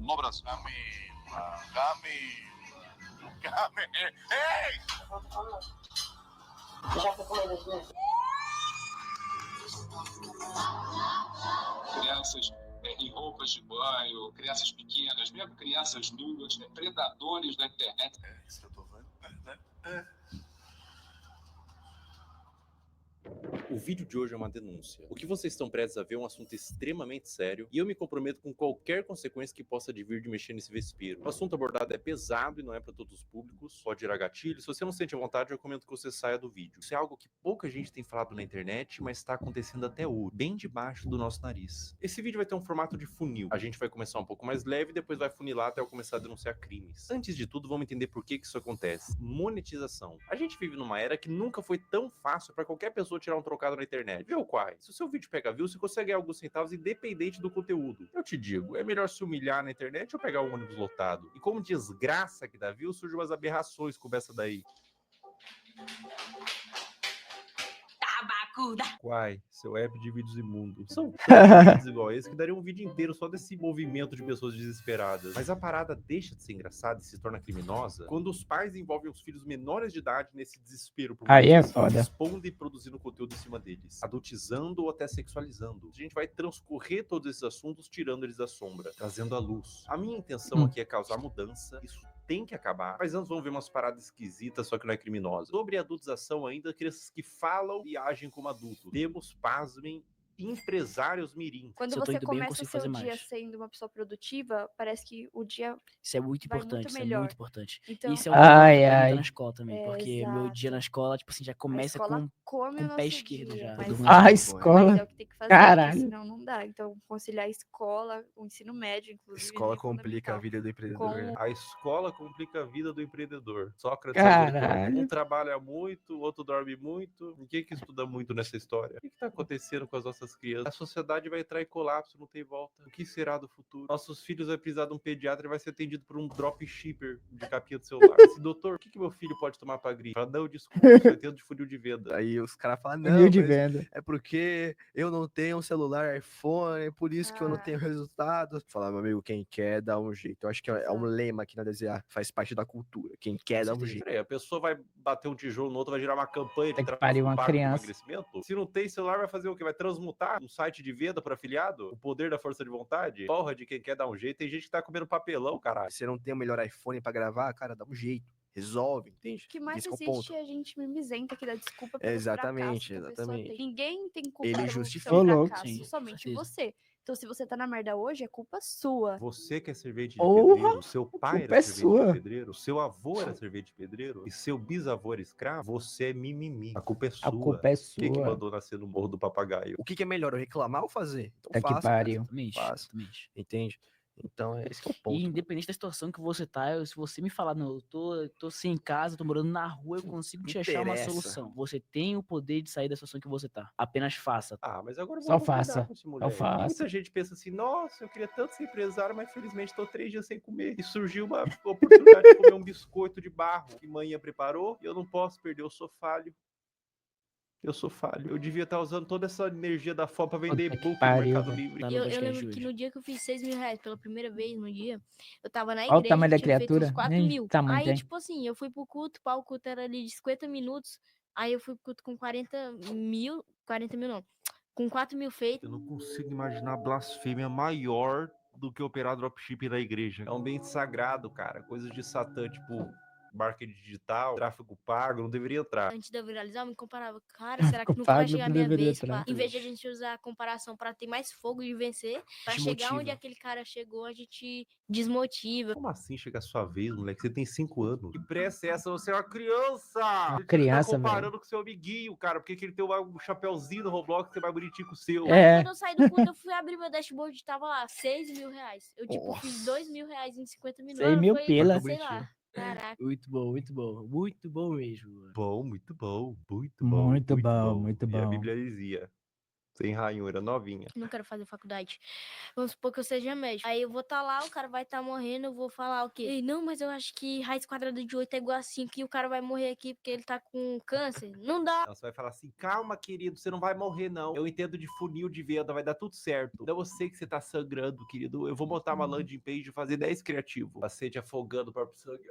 no Brasil. Camila. Ei! Já foi comido. Crianças em roupas de banho, crianças pequenas, mesmo crianças nuas, predadores da internet. É isso que eu tô vendo. O vídeo de hoje é uma denúncia. O que vocês estão prestes a ver é um assunto extremamente sério e eu me comprometo com qualquer consequência que possa advir de mexer nesse vespeiro. O assunto abordado é pesado e não é para todos os públicos, pode gerar gatilho. Se você não sente a vontade, eu recomendo que você saia do vídeo. Isso é algo que pouca gente tem falado na internet, mas está acontecendo até hoje, bem debaixo do nosso nariz. Esse vídeo vai ter um formato de funil. A gente vai começar um pouco mais leve e depois vai funilar até eu começar a denunciar crimes. Antes de tudo, vamos entender por que isso acontece. Monetização. A gente vive numa era que nunca foi tão fácil para qualquer pessoa tirar um trocado na internet. Viu, Quai? Se o seu vídeo pega view, você consegue ganhar alguns centavos independente do conteúdo. Eu te digo, é melhor se humilhar na internet ou pegar um ônibus lotado. E como desgraça que dá view, surgem umas aberrações como essa daí. Quai, seu app de vídeos imundos. São tantos vídeos igual esse que daria um vídeo inteiro só desse movimento de pessoas desesperadas. Mas a parada deixa de ser engraçada e se torna criminosa quando os pais envolvem os filhos menores de idade nesse desespero por Aí é monetização, foda. expondo e produzindo conteúdo em cima deles, adultizando ou até sexualizando. A gente vai transcorrer todos esses assuntos tirando eles da sombra, trazendo à luz. A minha intenção aqui é causar mudança. Isso tem que acabar. Mas antes vamos ver umas paradas esquisitas, só que não é criminosa. Sobre a adultização ainda, crianças que falam e agem como adultos. Temos, pasmem, empresários mirim. Quando Se eu tô você indo bem, eu começa o consigo seu fazer dia mais. sendo uma pessoa produtiva, parece que o dia Isso é muito vai muito importante, isso é melhor. muito importante. Então, Isso é uma coisa que Ai, eu ai. na escola também, porque meu dia na exato. escola, tipo assim, já A começa escola come com o o pé nosso esquerdo dia, já. mas, Todo mundo A na mas escola. é o que tem que fazer, Caralho. porque senão não dá. Então, conciliar a escola, o ensino médio, inclusive, Escola é complica a fundamental. vida do empreendedor. Com né? A escola complica a vida do empreendedor. Sócrates argumentou. Caralho. Um trabalha muito, o outro dorme muito. Ninguém que estuda muito nessa história. O que está acontecendo com as nossas crianças? A sociedade vai entrar em colapso, não tem volta. O que será do futuro? Nossos filhos vão precisar de um pediatra e vai ser atendido por um dropshipper de capinha do celular. Assim, doutor, o que meu filho pode tomar pra gripe? Fala, não, desculpa, isso vai ter de funil de venda. Aí os caras falam, Funil não, de mas venda. é porque eu não tenho um celular iPhone, é por isso que eu não Ah. tenho resultado. Falar, meu amigo, quem quer dá um jeito. Eu acho que é um Exato. lema aqui na DZA, faz parte da cultura. Quem quer dá um jeito. Peraí, a pessoa vai bater um tijolo no outro, vai gerar uma campanha de Tem que parir uma para com criança. emagrecimento? Se não tem celular, vai fazer o quê? Vai transmutar um site de venda para afiliado? O poder da força de vontade? Porra de quem quer dar um jeito. Tem gente que tá comendo papelão, caralho. Se você não tem o melhor iPhone pra gravar, cara, dá um jeito. Resolve, entende? O que mais Esse é o existe ponto. é a gente mimizenta que dá desculpa pelo Exatamente, fracasso que a pessoa exatamente. tem. Ninguém tem culpa Ele pelo justifica. seu Ô, louco. fracasso, Sim, com somente certeza. você. Então, se você tá na merda hoje, é culpa sua. Você quer servente de Porra, pedreiro? Seu pai culpa era é servente sua. de pedreiro? Seu avô era servente de pedreiro? E seu bisavô era escravo? Você é mimimi. A culpa é sua. A culpa é Quem que sua. mandou nascer no Morro do Papagaio? O que é melhor, eu reclamar ou fazer? Então Tá que faça, cara, pariu. Exatamente, Faça. exatamente. entende? Então, esse que é o E ponto. independente da situação que você tá, se você me falar, não, eu tô sem casa, tô morando na rua, eu consigo te achar uma Interessa. solução. Você tem o poder de sair da situação que você tá. Apenas faça. Ah, mas agora Só vamos concordar faça. com esse Só moleque. faça. Muita gente pensa assim, nossa, eu queria tanto ser empresário, mas infelizmente tô 3 dias sem comer. E surgiu uma oportunidade de comer um biscoito de barro que manhã preparou e eu não posso perder, eu sou falho. Eu sou falho. Eu devia estar usando toda essa energia da fome pra vender Puta que e-book no pariu, Mercado velho. Livre. Tá no Eu podcast lembro de que hoje. no dia que eu fiz 6 mil reais pela primeira vez no dia, eu tava na Olha o igreja, tamanho da tinha feito uns criatura. 4 Nem mil. tamanho Aí, tem. tipo assim, eu fui pro culto, pá, o culto era ali de 50 minutos. Aí eu fui pro culto com 40 mil não, com 4 mil feitos. Eu não consigo imaginar blasfêmia maior do que operar dropshipping na igreja. É um bem sagrado, cara. Coisas de Satã, tipo marketing digital, tráfego pago, não deveria entrar. Antes de eu viralizar, eu me comparava, cara, será que Tráfico nunca vai pago chegar a não minha deveria vez? Pá? entrar. Em vez de a gente usar a comparação pra ter mais fogo de vencer, pra Te chegar onde motiva. aquele cara chegou, a gente desmotiva. Como assim chega a sua vez, moleque? Você tem 5 anos. Que pressa é essa? Você é uma criança! Uma Você criança, tá comparando com seu amiguinho, cara. Porque ele tem um chapéuzinho no Roblox que é mais bonitinho que o seu. É. Quando eu saí do culto, eu fui abrir meu dashboard e tava lá, 6 mil reais. Eu, tipo, Nossa. fiz 2 mil reais em 50 minutos. 6 mil Foi, pila. sei lá, caraca. Muito bom, muito bom. Muito bom mesmo. Bom, muito bom, muito bom. Muito bom, muito E a bom. Bíblia dizia: Sem ranhura, novinha. Não quero fazer faculdade. Vamos supor que eu seja médico. Aí eu vou estar lá, o cara vai estar morrendo, eu vou falar o quê? Ei, não, mas eu acho que raiz quadrada de 8 é igual a 5 e o cara vai morrer aqui porque ele tá com câncer. Não dá. Você vai falar assim, calma, querido, você não vai morrer, não. Eu entendo de funil de venda, vai dar tudo certo. Não, eu sei que você tá sangrando, querido. Eu vou montar uma landing page e fazer 10 criativo. Paciente afogando o próprio sangue.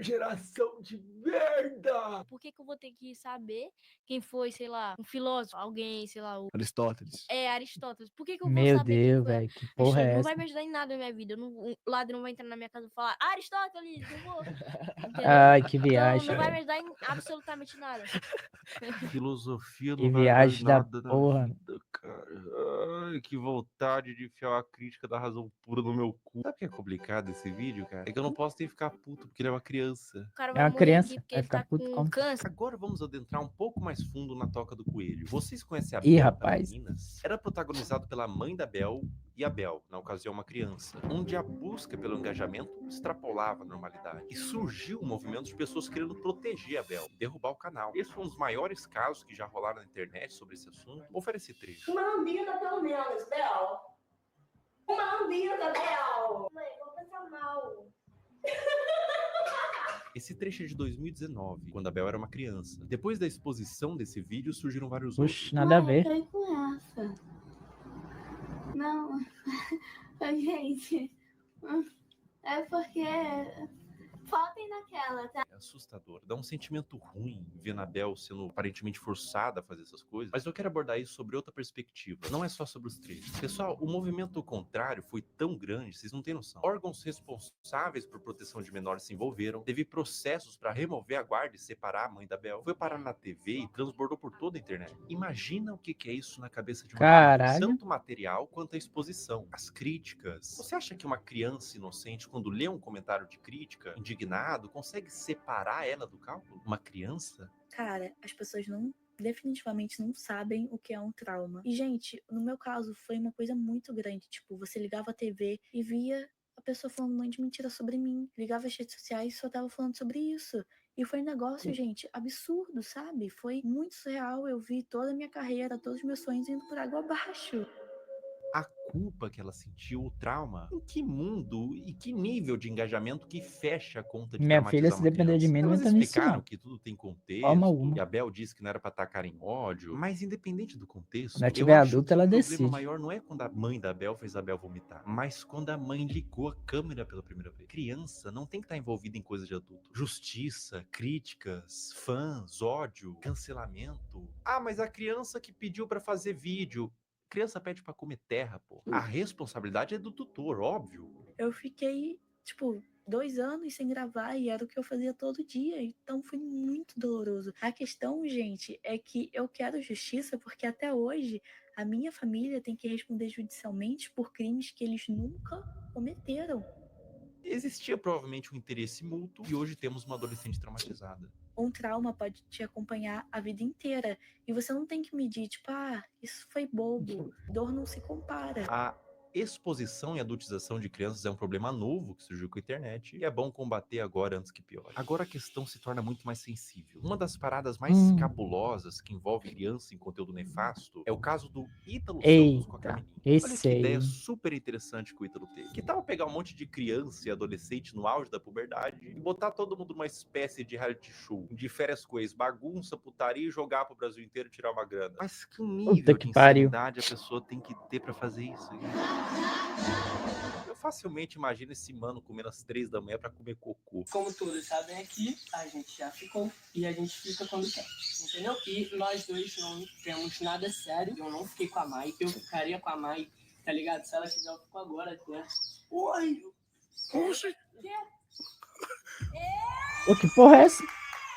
Geração de merda! Por que que eu vou ter que saber quem foi, sei lá, um filósofo, alguém, sei lá, Aristóteles. Aristóteles? Por que que eu vou Meu saber quem Deus, foi velho, que porra é Não essa? vai me ajudar em nada na minha vida. O ladrão vai entrar na minha casa e falar Aristóteles, não vou. Entendeu? Ai, que Então viagem, não vai me velho. ajudar em absolutamente nada. Filosofia Que não vai dar viagem da nada na porra. vida, cara. Ai, que vontade de enfiar uma crítica da razão pura no meu cu. Sabe o que é complicado esse vídeo, cara? É que eu não posso nem ficar puto porque ele é uma criança. O cara É vai uma morrer criança, aqui porque vai ele ficar tá puto com como? câncer. Agora vamos adentrar um pouco mais fundo na Toca do Coelho. Vocês conhecem a Ih, Bel rapaz. Minas? Era protagonizado pela mãe da Bel e a Bel, na ocasião uma criança, onde a busca pelo engajamento extrapolava a normalidade. E surgiu um movimento de pessoas querendo proteger a Bel, derrubar o canal. Esse foi um dos maiores casos que já rolaram na internet sobre esse assunto. Oferece trecho. Uma lambida, pelo menos, Bel. Uma lambida, Bel. Mãe, vou passar mal. Esse trecho é de 2019, quando a Bel era uma criança. Depois da exposição desse vídeo, surgiram vários Oxe, outros. nada a Mãe, ver. eu quero ir com essa. Não. Gente. É porque... Faltem naquela, tá? É assustador. Dá um sentimento ruim ver a Bel sendo aparentemente forçada a fazer essas coisas. Mas eu quero abordar isso sobre outra perspectiva. Não é só sobre os trechos. Pessoal, o movimento contrário foi tão grande, vocês não têm noção. Órgãos responsáveis por proteção de menores se envolveram. Teve processos para remover a guarda e separar a mãe da Bel. Foi parar na TV e transbordou por toda a internet. Imagina o que é isso na cabeça de uma Caralho. criança. Tanto material quanto a exposição. As críticas. Você acha que uma criança inocente, quando lê um comentário de crítica, indignado, consegue separar ela do cálculo? Uma criança? Cara, as pessoas definitivamente não sabem o que é um trauma. E, gente, no meu caso, foi uma coisa muito grande. Tipo, você ligava a TV e via a pessoa falando um monte de mentira sobre mim. Ligava as redes sociais e só tava falando sobre isso. E foi um negócio, gente, absurdo, sabe? Foi muito surreal. Eu vi toda a minha carreira, todos os meus sonhos indo por água abaixo. A culpa que ela sentiu, o trauma. Em que mundo e que nível de engajamento que fecha a conta de Minha filha, traumatizar se uma depender de criança? mim, não Elas entra nisso, explicaram não. que tudo tem Forma contexto, alguma. e a Bel disse que não era pra atacar em ódio, mas independente do contexto, Quando ela eu tiver acho adulta, que ela o problema decide. maior não é quando a mãe da Bel fez a Bel vomitar, mas quando a mãe ligou a câmera pela primeira vez. Criança não tem que estar envolvida em coisas de adulto. Justiça, críticas, fãs, ódio, cancelamento. Ah, mas a criança que pediu pra fazer vídeo. Criança pede pra comer terra, pô. A responsabilidade é do tutor, óbvio. Eu fiquei, tipo, 2 anos sem gravar e era o que eu fazia todo dia. Então foi muito doloroso. A questão, gente, é que eu quero justiça porque até hoje a minha família tem que responder judicialmente por crimes que eles nunca cometeram. Existia provavelmente um interesse mútuo e hoje temos uma adolescente traumatizada. Um trauma pode te acompanhar a vida inteira. E você não tem que medir, tipo, isso foi bobo. Dor não se compara. A exposição e adultização de crianças é um problema novo que surgiu com a internet e é bom combater agora antes que piore. Agora a questão se torna muito mais sensível. Uma das paradas mais cabulosas que envolve criança em conteúdo nefasto é o caso do Ítalo Santos com a Eita, Camininha. Olha esse que ideia aí. super interessante que o Ítalo teve. Que tal pegar um monte de criança e adolescente no auge da puberdade e botar todo mundo numa espécie de reality show, de férias com ex, bagunça, putaria e jogar pro Brasil inteiro e tirar uma grana. Mas que nível que de pariu. insanidade a pessoa tem que ter pra fazer isso? Eu facilmente imagino esse mano comendo às 3 da manhã pra comer cocô. Como todos sabem aqui, a gente já ficou e a gente fica quando quer, entendeu? E nós dois não temos nada sério. Eu não fiquei com a Mai, eu ficaria com a Mai, tá ligado? Se ela quiser, eu fico agora, né? Oi! Poxa! Ô, que porra é essa?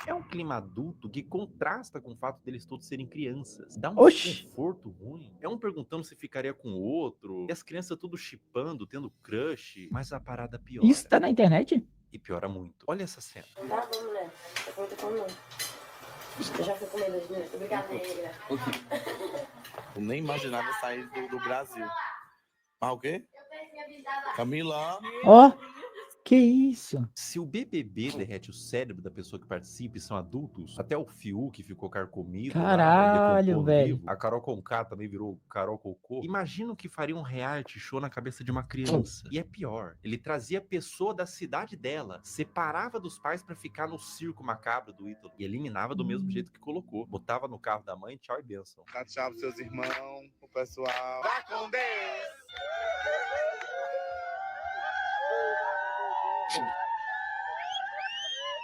É um clima adulto que contrasta com o fato deles todos serem crianças. Dá um Oxi. desconforto ruim. É um perguntando se ficaria com o outro. E as crianças tudo chipando, tendo crush. Mas a parada piora. Isso tá na internet? E piora muito. Olha essa cena. Tá bom, mulher. Eu vou ter como não. Eu já fui comer 2 minutos. Obrigada, negra. Eu nem imaginava sair do Brasil. Mas o quê? Eu pensei avisar. Camila. Ó, Que isso? Se o BBB derrete o cérebro da pessoa que participa e são adultos, até o Fiuk ficou carcomido, lá, Caralho, decompou no velho. vivo, a Carol Conká também virou Carol Cocô. Imagina o que faria um reality show na cabeça de uma criança. E é pior, ele trazia a pessoa da cidade dela, separava dos pais pra ficar no circo macabro do Ítalo e eliminava do mesmo jeito que colocou. Botava no carro da mãe, tchau e bênção. Dá tchau pros seus irmãos, pro pessoal. Vai com Deus!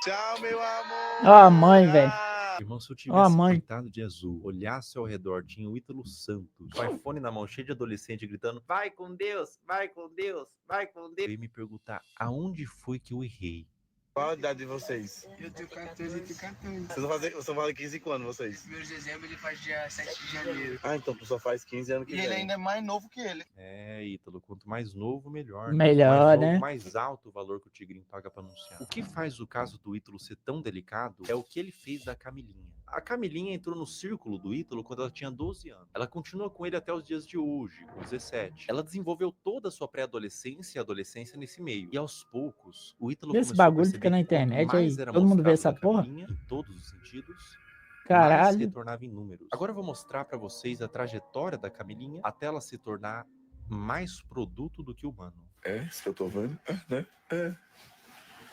Tchau, meu amor! Ó a mãe, velho. Irmão, se eu Ó a tivesse mãe. pintado de azul, olhasse ao redor, tinha o Ítalo Santos, com o iPhone na mão, cheio de adolescente, gritando, vai com Deus, vai com Deus, vai com Deus. Eu ia me perguntar, aonde foi que eu errei? Qual a idade de vocês? Eu tenho 14 e tenho 14. Vocês vão fazer 15 quando, vocês? Meu de dezembro ele faz dia 7 de janeiro. Ah, então tu só faz 15 anos que E vem. ele ainda é mais novo que ele. É, Ítalo, quanto mais novo, melhor. Melhor, mais novo, né? mais alto o valor que o Tigrinho paga pra anunciar. O que faz o caso do Ítalo ser tão delicado é o que ele fez da Camilinha. A Camilinha entrou no círculo do Ítalo quando ela tinha 12 anos. Ela continua com ele até os dias de hoje, com 17. Ela desenvolveu toda a sua pré-adolescência e adolescência nesse meio. E aos poucos, o Ítalo Esse começou a bagulho fica perceber na que internet quanto mais aí. era Todo mundo vê mostrado essa da porra? Camilinha, em todos os sentidos, mais Caralho. retornava em números. Agora eu vou mostrar pra vocês a trajetória da Camilinha até ela se tornar mais produto do que humano. É, isso que eu tô vendo. Né? É.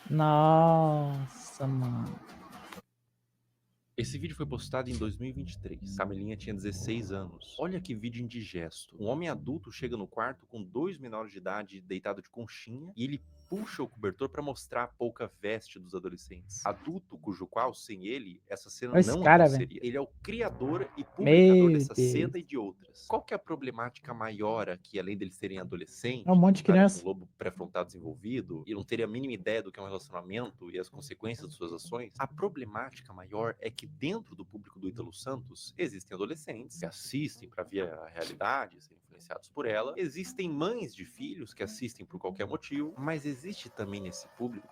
Nossa, mano. Esse vídeo foi postado em 2023. Camilinha tinha 16 anos. Olha que vídeo indigesto. Um homem adulto chega no quarto com 2 menores de idade deitado de conchinha e ele puxa o cobertor pra mostrar a pouca veste dos adolescentes. Adulto cujo qual, sem ele, essa cena Olha esse não cara, aconteceria. Ele é o criador e publicador Meu dessa Deus. cena e de outras. Qual que é a problemática maior aqui, além deles serem adolescentes? É um monte de estarem criança. com o lobo pré-frontal desenvolvido e não terem a mínima ideia do que é um relacionamento e as consequências de suas ações? A problemática maior é que dentro do público do Ítalo Santos existem adolescentes que assistem para ver a realidade, serem influenciados por ela. Existem mães de filhos que assistem por qualquer motivo, mas existe também nesse público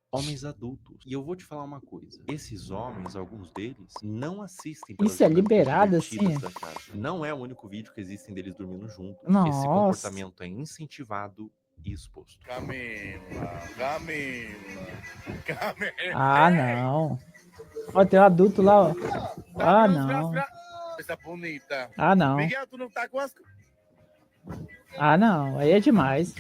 homens adultos. E eu vou te falar uma coisa. Esses homens, alguns deles, não assistem pelas Isso é dinâmicas liberado, divertidas assim? da casa. Não é o único vídeo que existem deles dormindo juntos. Esse Nossa. comportamento é incentivado e exposto. Camila, Camila, Camila. Ah, não. Ó, tem um adulto lá, ó. Ah, não. Essa bonita. Ah, não. Miguel, tu não tá com as... Ah, não. Aí é demais.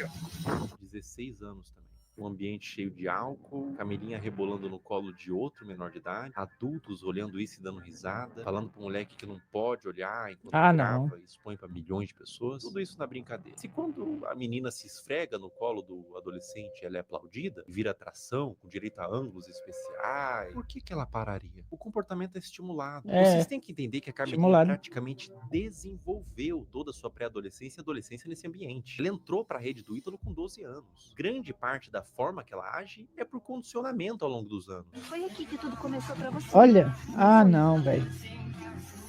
16 anos também. Um ambiente cheio de álcool, Camilinha rebolando no colo de outro menor de idade, adultos olhando isso e dando risada, falando pro moleque que não pode olhar enquanto Ah, grava não. e expõe pra milhões de pessoas. Tudo isso na brincadeira. Se quando a menina se esfrega no colo do adolescente, ela é aplaudida, vira atração, com direito a ângulos especiais, por que que ela pararia? O comportamento é estimulado. É, Vocês têm que entender que a Camilinha estimulado. praticamente desenvolveu toda a sua pré-adolescência e adolescência nesse ambiente. Ela entrou pra rede do Ítalo com 12 anos. Grande parte da forma que ela age é por condicionamento ao longo dos anos. Foi aqui que tudo começou pra você. Olha. Ah, não, velho.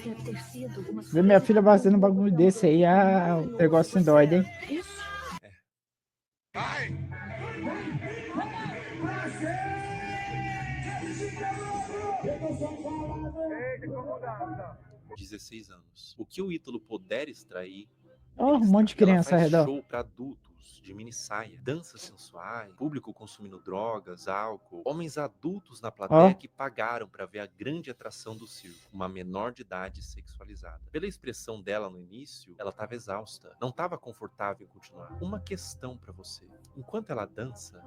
Deve ter sido alguma Ver minha filha fazendo um bagulho desse aí, ah, o negócio sem dói, hein? Isso. Vai! 16 anos. O que o Ítalo puder extrair, Ó, um monte de criança ao ela faz redor. show para adultos de mini saia, danças sensuais, público consumindo drogas, álcool, homens adultos na plateia Ó. que pagaram para ver a grande atração do circo, uma menor de idade sexualizada. Pela expressão dela no início, ela estava exausta, não estava confortável em continuar. Uma questão para você: enquanto ela dança,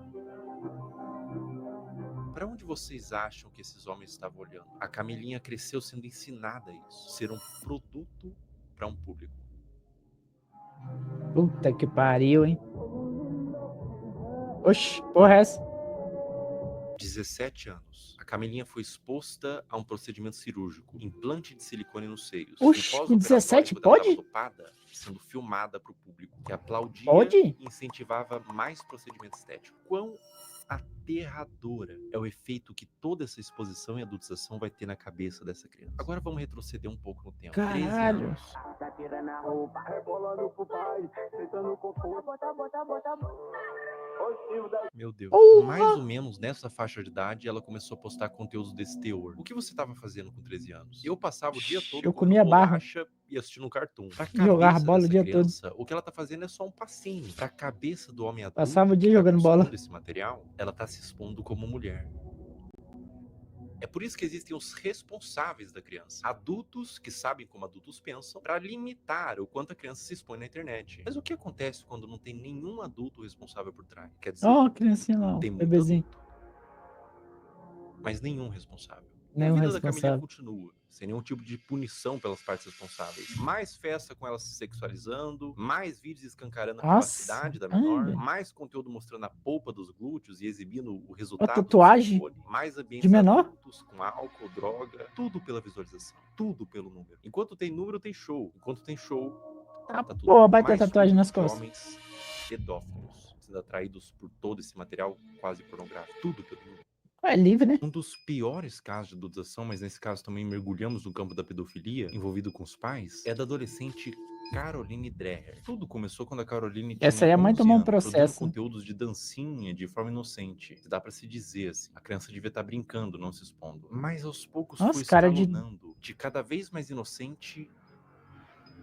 para onde vocês acham que esses homens estavam olhando? A Camilinha cresceu sendo ensinada a isso, ser um produto para um público. Puta que pariu, hein? Oxi, porra é essa? 17 anos. A Camilinha foi exposta a um procedimento cirúrgico, implante de silicone nos seios. Oxi, No com pós-operatório, 17 quando ela pode? tava topada, sendo filmada para o público, que aplaudia Pode? e incentivava mais procedimento estético. Quão aterradora é o efeito que toda essa exposição e adultização vai ter na cabeça dessa criança. Agora vamos retroceder um pouco no tempo. 13 Caralho. anos. Tá tirando a roupa, rebolando pro baile, tentando conforto. Meu Deus. Porra! Mais ou menos nessa faixa de idade, ela começou a postar conteúdos desse teor. O que você tava fazendo com 13 anos? Eu passava o dia todo Eu comendo comia barro. bolacha e assistindo um cartoon. Pra Jogar cabeça bola o dessa dia todo. criança, o que ela tá fazendo é só um passinho. Pra cabeça do homem adulto Passava o dia que tá jogando bola. consumindo esse material, ela tá se expondo como mulher. É por isso que existem os responsáveis da criança. Adultos que sabem como adultos pensam para limitar o quanto a criança se expõe na internet. Mas o que acontece quando não tem nenhum adulto responsável por trás? Quer dizer, Ó, a criancinha lá, ó, tem muito bebezinho. adulto, mas nenhum responsável. E a Nenhum vida da Camilinha responsável. continua, sem nenhum tipo de punição pelas partes responsáveis. Mais festa com ela se sexualizando, mais vídeos escancarando a Nossa. privacidade da Ai, menor, velho. mais conteúdo mostrando a polpa dos glúteos e exibindo o Ó, resultado do tatuagem silicone, mais ambientes de menor. adultos com álcool, droga, tudo pela visualização, tudo pelo número. Enquanto tem número, tem show. Enquanto tem show, Ah, tá tudo pô, baita mais tatuagem sujo nas de costas. homens pedófilos, sendo atraídos por todo esse material quase pornográfico, tudo pelo número. É livre, né? Um dos piores casos de adulteração, mas nesse caso também mergulhamos no campo da pedofilia, envolvido com os pais, é da adolescente Caroline Dreher. Tudo começou quando a Caroline tinha Essa aí a mãe 11 tomou um anos, produzindo processo. conteúdos de dancinha de forma inocente. Dá pra se dizer assim, a criança devia estar brincando, não se expondo. Mas aos poucos Nossa, foi cara de... escalonando, de cada vez mais inocente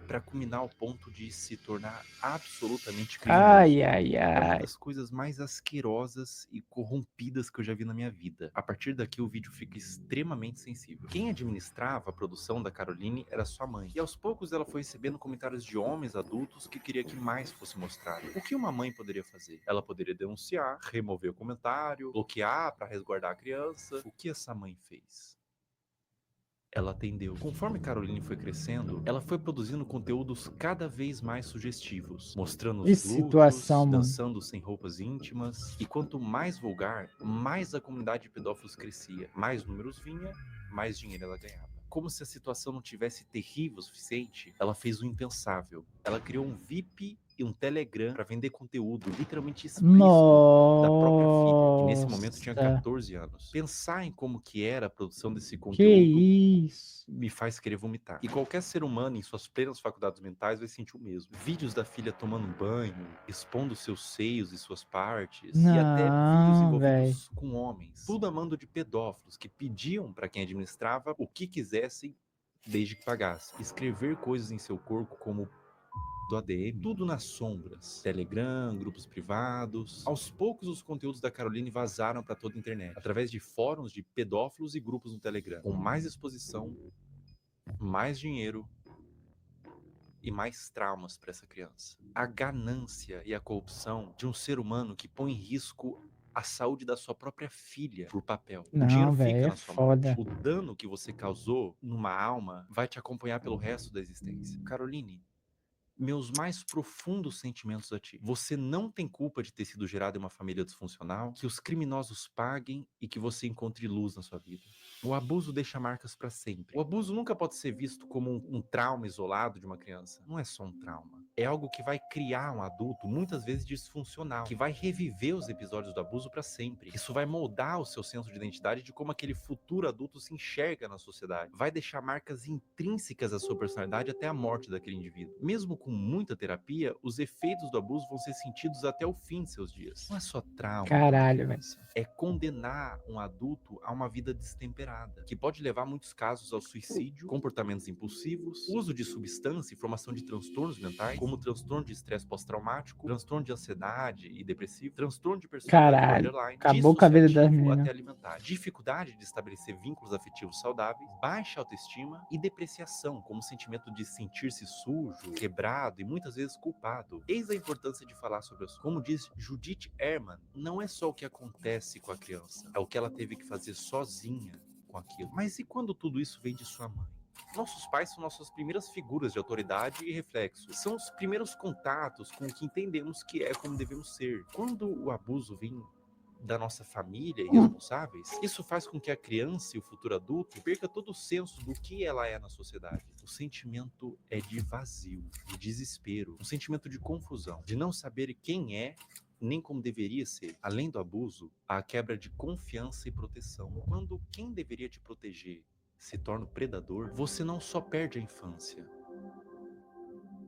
para culminar ao ponto de se tornar absolutamente criminoso. Ai, ai, É uma ai. das coisas mais asquerosas e corrompidas que eu já vi na minha vida. A partir daqui o vídeo fica extremamente sensível. Quem administrava a produção da Caroline era sua mãe. E aos poucos ela foi recebendo comentários de homens adultos que queria que mais fosse mostrado. O que uma mãe poderia fazer? Ela poderia denunciar, remover o comentário, bloquear para resguardar a criança. O que essa mãe fez? Ela atendeu. Conforme Caroline foi crescendo, ela foi produzindo conteúdos cada vez mais sugestivos, mostrando os Que glúteos, situação, mano. dançando sem roupas íntimas. E quanto mais vulgar, mais a comunidade de pedófilos crescia. Mais números vinha, mais dinheiro ela ganhava. Como se a situação não tivesse terrível o suficiente, ela fez o impensável. Ela criou um VIP e um Telegram para vender conteúdo literalmente explícito da própria filha, que nesse momento tinha Nossa. 14 anos. Pensar em como que era a produção desse Que conteúdo isso. me faz querer vomitar. E qualquer ser humano em suas plenas faculdades mentais vai sentir o mesmo. Vídeos da filha tomando banho, expondo seus seios e suas partes, e até vídeos Não, velho. envolvidos com homens. Tudo a mando de pedófilos que pediam para quem administrava o que quisessem desde que pagasse. Escrever coisas em seu corpo como do ADM, tudo nas sombras. Telegram, grupos privados. Aos poucos, os conteúdos da Caroline vazaram para toda a internet, através de fóruns de pedófilos e grupos no Telegram. Com mais exposição, mais dinheiro e mais traumas para essa criança. A ganância e a corrupção de um ser humano que põe em risco a saúde da sua própria filha por papel. O dinheiro Não, velho, fica é na sua foda. mão. O dano que você causou numa alma vai te acompanhar pelo resto da existência. Caroline, meus mais profundos sentimentos a ti. Você não tem culpa de ter sido gerado em uma família disfuncional, que os criminosos paguem e que você encontre luz na sua vida. O abuso deixa marcas para sempre. O abuso nunca pode ser visto como um trauma isolado de uma criança. Não é só um trauma. É algo que vai criar um adulto, muitas vezes disfuncional, que vai reviver os episódios do abuso para sempre. Isso vai moldar o seu senso de identidade de como aquele futuro adulto se enxerga na sociedade. Vai deixar marcas intrínsecas à sua personalidade até a morte daquele indivíduo. Mesmo com muita terapia, os efeitos do abuso vão ser sentidos até o fim de seus dias. Não é só trauma. Caralho, velho. É condenar um adulto a uma vida destemperada, que pode levar, em muitos casos, ao suicídio, comportamentos impulsivos, uso de substância e formação de transtornos mentais, como transtorno de estresse pós-traumático, transtorno de ansiedade e depressivo, transtorno de personalidade Caralho. borderline, Acabou com a vida das dissociativo meninas. até alimentar, dificuldade de estabelecer vínculos afetivos saudáveis, baixa autoestima e depreciação, como sentimento de sentir-se sujo, quebrado e muitas vezes culpado. Eis a importância de falar sobre isso. Como diz Judith Herman, não é só o que acontece com a criança, é o que ela teve que fazer sozinha com aquilo. Mas e quando tudo isso vem de sua mãe? Nossos pais são nossas primeiras figuras de autoridade e reflexo. São os primeiros contatos com o que entendemos que é como devemos ser. Quando o abuso vem da nossa família e responsáveis, isso faz com que a criança e o futuro adulto perca todo o senso do que ela é na sociedade. O sentimento é de vazio, de desespero, um sentimento de confusão, de não saber quem é nem como deveria ser. Além do abuso, há a quebra de confiança e proteção. Quando quem deveria te proteger se torna o predador, você não só perde a infância,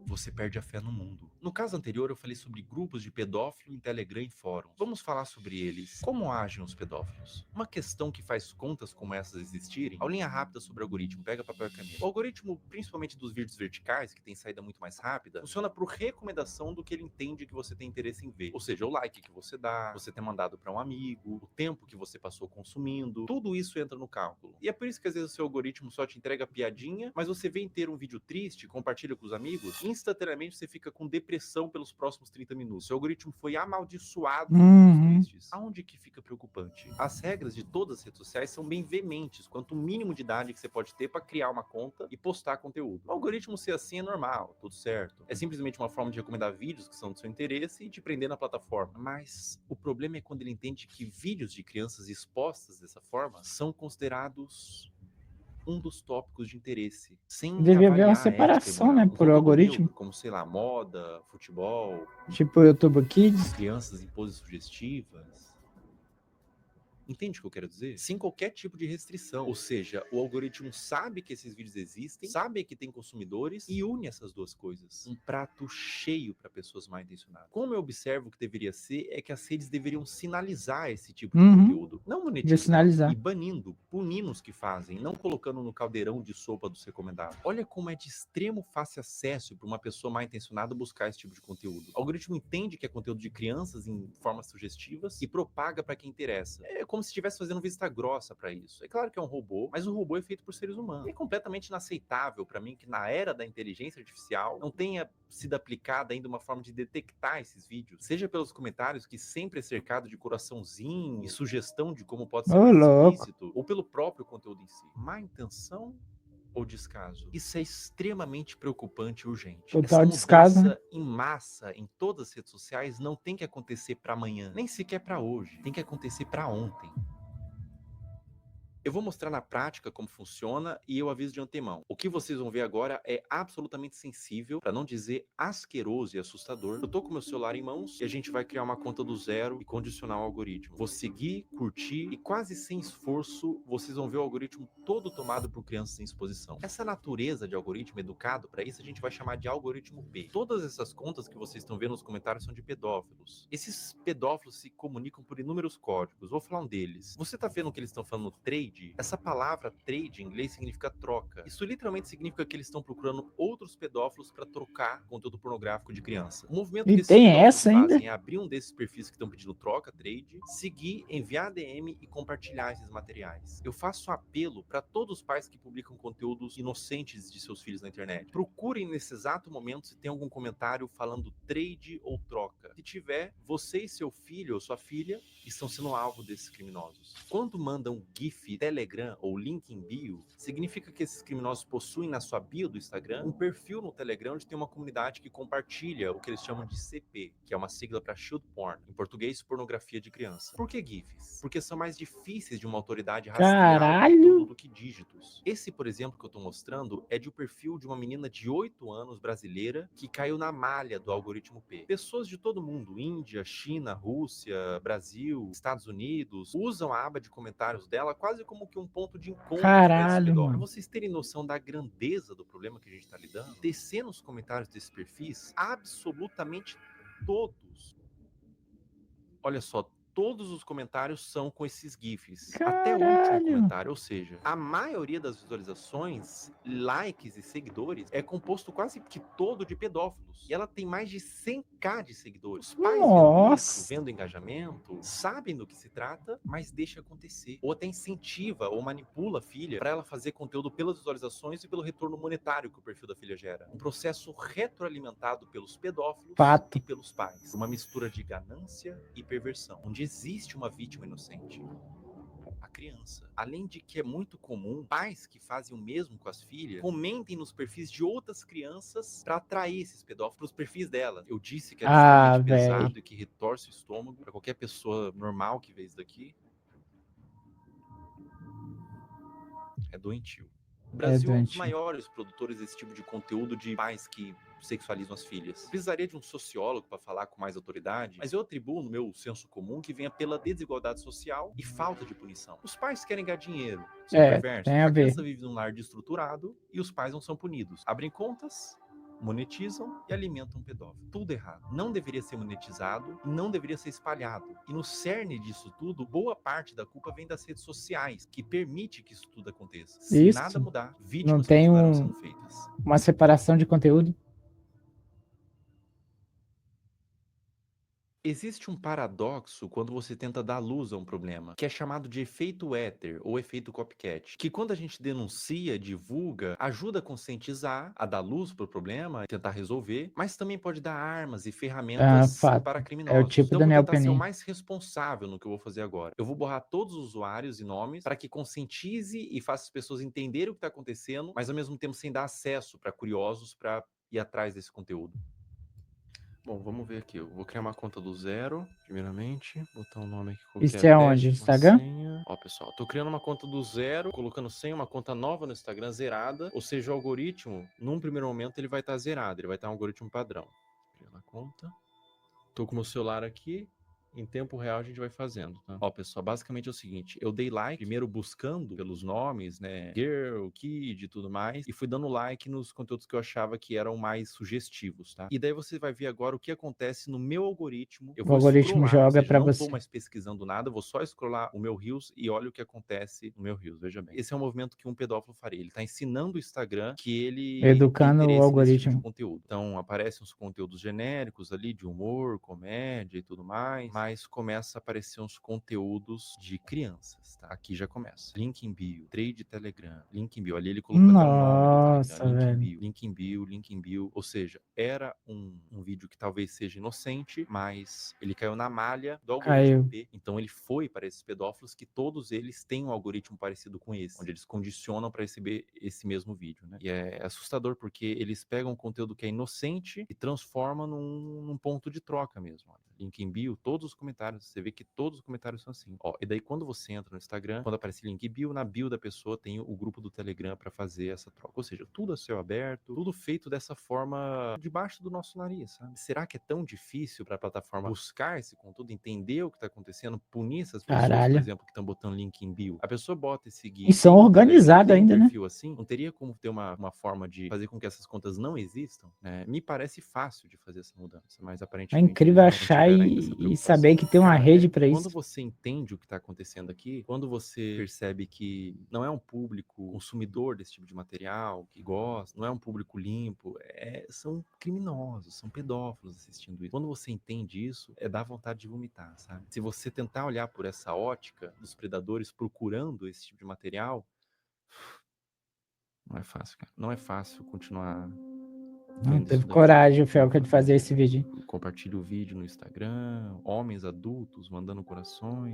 você perde a fé no mundo. No caso anterior, eu falei sobre grupos de pedófilo em Telegram e fóruns. Vamos falar sobre eles. Como agem os pedófilos? Uma questão que faz contas como essas existirem, aulinha rápida sobre o algoritmo, pega papel e caneta. O algoritmo, principalmente dos vídeos verticais, que tem saída muito mais rápida, funciona por recomendação do que ele entende que você tem interesse em ver. Ou seja, o like que você dá, você ter mandado para um amigo, o tempo que você passou consumindo, tudo isso entra no cálculo. E é por isso que às vezes o seu algoritmo só te entrega piadinha, mas você vem ter um vídeo triste, compartilha com os amigos, instantaneamente você fica com depressão pelos próximos 30 minutos. Seu algoritmo foi amaldiçoado por vídeos tristes. Aonde que fica preocupante? As regras de todas as redes sociais são bem veementes quanto o mínimo de idade que você pode ter para criar uma conta e postar conteúdo. O algoritmo ser assim é normal, tudo certo. É simplesmente uma forma de recomendar vídeos que são do seu interesse e de prender na plataforma. Mas o problema é quando ele entende que vídeos de crianças expostas dessa forma são considerados um dos tópicos de interesse, sem Devia haver uma avaliar a ética e separação, moral. né, Um por conteúdo algoritmo. neutro, como, sei lá, moda, futebol, Tipo o YouTube Kids. crianças em poses sugestivas. Entende o que eu quero dizer? Sem qualquer tipo de restrição. Ou seja, o algoritmo sabe que esses vídeos existem, sabe que tem consumidores e une essas duas coisas. Um prato cheio para pessoas mal intencionadas. Como eu observo que deveria ser, é que as redes deveriam sinalizar esse tipo de conteúdo. Não Devia monetizando sinalizar. e banindo, punindo os que fazem, não colocando no caldeirão de sopa dos recomendados. Olha como é de extremo fácil acesso para uma pessoa mal intencionada buscar esse tipo de conteúdo. O algoritmo entende que é conteúdo de crianças em formas sugestivas e propaga para quem interessa. É como se estivesse fazendo vista grossa para isso. É claro que é um robô, mas o robô é feito por seres humanos. É completamente inaceitável para mim que na era da inteligência artificial não tenha sido aplicada ainda uma forma de detectar esses vídeos, seja pelos comentários que sempre é cercado de coraçãozinho e sugestão de como pode ser Ô, mais louco. explícito, ou pelo próprio conteúdo em si. Má intenção ou descaso? Isso é extremamente preocupante e urgente. Total Essa descaso, mudança em massa em todas as redes sociais não tem que acontecer para amanhã, nem sequer para hoje. Tem que acontecer para ontem. Eu vou mostrar na prática como funciona e eu aviso de antemão. O que vocês vão ver agora é absolutamente sensível, para não dizer asqueroso e assustador. Eu tô com meu celular em mãos e a gente vai criar uma conta do zero e condicionar o algoritmo. Vou seguir, curtir e quase sem esforço, vocês vão ver o algoritmo todo tomado por crianças em exposição. Essa natureza de algoritmo educado para isso a gente vai chamar de algoritmo P. Todas essas contas que vocês estão vendo nos comentários são de pedófilos. Esses pedófilos se comunicam por inúmeros códigos. Vou falar um deles. Você tá vendo que eles estão falando trade? Essa palavra trade em inglês significa troca. Isso literalmente significa que eles estão procurando outros pedófilos para trocar conteúdo pornográfico de criança. O movimento que E esses tem pedófilos essa ainda? fazem é abrir um desses perfis que estão pedindo troca, trade, seguir, enviar DM e compartilhar esses materiais. Eu faço um apelo para todos os pais que publicam conteúdos inocentes de seus filhos na internet. Procurem nesse exato momento se tem algum comentário falando trade ou troca. Se tiver, você e seu filho ou sua filha estão sendo alvo desses criminosos. Quando mandam GIF, Telegram ou link em bio, significa que esses criminosos possuem na sua bio do Instagram um perfil no Telegram onde tem uma comunidade que compartilha o que eles chamam de CP, que é uma sigla para Child Porn, em português, pornografia de criança. Por que GIFs? Porque são mais difíceis de uma autoridade rastrear Caralho! o conteúdo do que dígitos. Esse, por exemplo, que eu tô mostrando é de um perfil de uma menina de 8 anos brasileira que caiu na malha do algoritmo P. Pessoas de todo mundo, Índia, China, Rússia, Brasil, Estados Unidos, usam a aba de comentários dela quase como que um ponto de encontro para esses Caralho, pedófilos. mano. Pra vocês terem noção da grandeza do problema que a gente tá lidando, descer nos comentários desses perfis, absolutamente todos. Olha só, todos os comentários são com esses GIFs. Até o último Caralho! comentário, ou seja, a maioria das visualizações, likes e seguidores é composto quase que todo de pedófilos. E ela tem mais de 100k de seguidores. Os pais vendo isso, Nossa! vendo engajamento, sabem do que se trata, mas deixa acontecer. Ou até incentiva ou manipula a filha para ela fazer conteúdo pelas visualizações e pelo retorno monetário que o perfil da filha gera. Um processo retroalimentado pelos pedófilos Fato. e pelos pais. Uma mistura de ganância e perversão, onde existe uma vítima inocente. A criança. Além de que é muito comum pais que fazem o mesmo com as filhas comentem nos perfis de outras crianças para atrair esses pedófilos pros perfis delas. Eu disse que é Ah, extremamente véi. pesado e que retorce o estômago para qualquer pessoa normal que vê isso daqui. É doentio. O Brasil é um dos doentio. maiores produtores desse tipo de conteúdo de pais que sexualizam as filhas. Eu precisaria de um sociólogo para falar com mais autoridade, mas eu atribuo no meu senso comum que venha pela desigualdade social e falta de punição. Os pais querem ganhar dinheiro, são É, perversos. tem a ver. criança vive num lar destruturado e os pais não são punidos. Abrem contas monetizam e alimentam pedófilo. Tudo errado. Não deveria ser monetizado, não deveria ser espalhado. E no cerne disso tudo, boa parte da culpa vem das redes sociais, que permite que isso tudo aconteça. Se Isso. nada mudar, Não vítimas tem continuarão sendo feitas. uma separação de conteúdo. Existe um paradoxo quando você tenta dar luz a um problema, que é chamado de efeito éter ou efeito copycat, que quando a gente denuncia, divulga, ajuda a conscientizar, a dar luz para o problema, tentar resolver, mas também pode dar armas e ferramentas Fato. para É o criminosos. tipo Então eu vou Daniel tentar ser o Penny. mais responsável no que eu vou fazer agora. Eu vou borrar todos os usuários e nomes para que conscientize e faça as pessoas entenderem o que está acontecendo, mas ao mesmo tempo sem dar acesso para curiosos para ir atrás desse conteúdo. Bom, vamos ver aqui. Eu vou criar uma conta do zero, primeiramente. Botar um nome aqui qualquer. Isso é onde? Teste, uma Instagram? senha. Ó, pessoal, tô criando uma conta do zero, colocando senha, uma conta nova no Instagram zerada. Ou seja, o algoritmo, num primeiro momento, ele vai estar zerado. Ele vai estar um algoritmo padrão. Criando a conta. Tô com o meu celular aqui. Em tempo real a gente vai fazendo, tá? Ó, pessoal, basicamente é o seguinte, eu dei like, primeiro buscando pelos nomes, né, girl, kid e tudo mais, e fui dando like nos conteúdos que eu achava que eram mais sugestivos, tá? E daí você vai ver agora o que acontece no meu algoritmo. Eu O vou algoritmo scrollar, ou joga seja, pra não você. tô mais pesquisando nada, vou só scrollar o meu Reels e olha o que acontece no meu Reels, veja bem. Esse é um movimento que um pedófilo faria, ele tá ensinando o Instagram que ele tem Educando o interesse nesse tipo de algoritmo. conteúdo. Então, aparecem uns conteúdos genéricos ali, de humor, comédia e tudo mais, mas começa a aparecer uns conteúdos de crianças, tá? Aqui já começa. Link em bio, trade Telegram, link em bio. Ali ele colocou até o nome do Nossa, Telegram, link em velho. bio, link em bio, link em bio. Ou seja, era um vídeo que talvez seja inocente, mas ele caiu na malha do algoritmo Caiu. P. Então ele foi para esses pedófilos que todos eles têm um algoritmo parecido com esse, onde eles condicionam para receber esse mesmo vídeo, né? E é assustador porque eles pegam um conteúdo que é inocente e transformam num ponto de troca mesmo. Olha. Link em bio, todos os comentários, você vê que todos os comentários são assim. Ó, e daí quando você entra no Instagram, quando aparece link em bio, na bio da pessoa tem o grupo do Telegram para fazer essa troca. Ou seja, tudo a céu aberto, tudo feito dessa forma debaixo do nosso nariz, sabe? Será que é tão difícil para a plataforma buscar esse conteúdo, entender o que tá acontecendo, punir essas pessoas, por Caralho. exemplo, que estão botando link em bio? A pessoa bota esse E guia, são tem um Telegram, organizados tem um ainda, né? perfil assim, não teria como ter uma forma de fazer com que essas contas não existam, né? Me parece fácil de fazer essa mudança, mas É aparentemente incrível não achar tiveram ainda essa e preocupação. saber que tem uma Cara, rede pra quando isso. você entende o que está acontecendo aqui, quando você percebe que não é um público consumidor desse tipo de material, que gosta, não é um público limpo, são criminosos, são pedófilos assistindo isso. Quando você entende isso, dá vontade de vomitar, sabe? Se você tentar olhar por essa ótica dos predadores procurando esse tipo de material, não é fácil, cara. Não é fácil continuar Não vendo teve isso daqui. coragem o Felca de fazer esse vídeo. Compartilha o vídeo no Instagram, homens adultos mandando corações,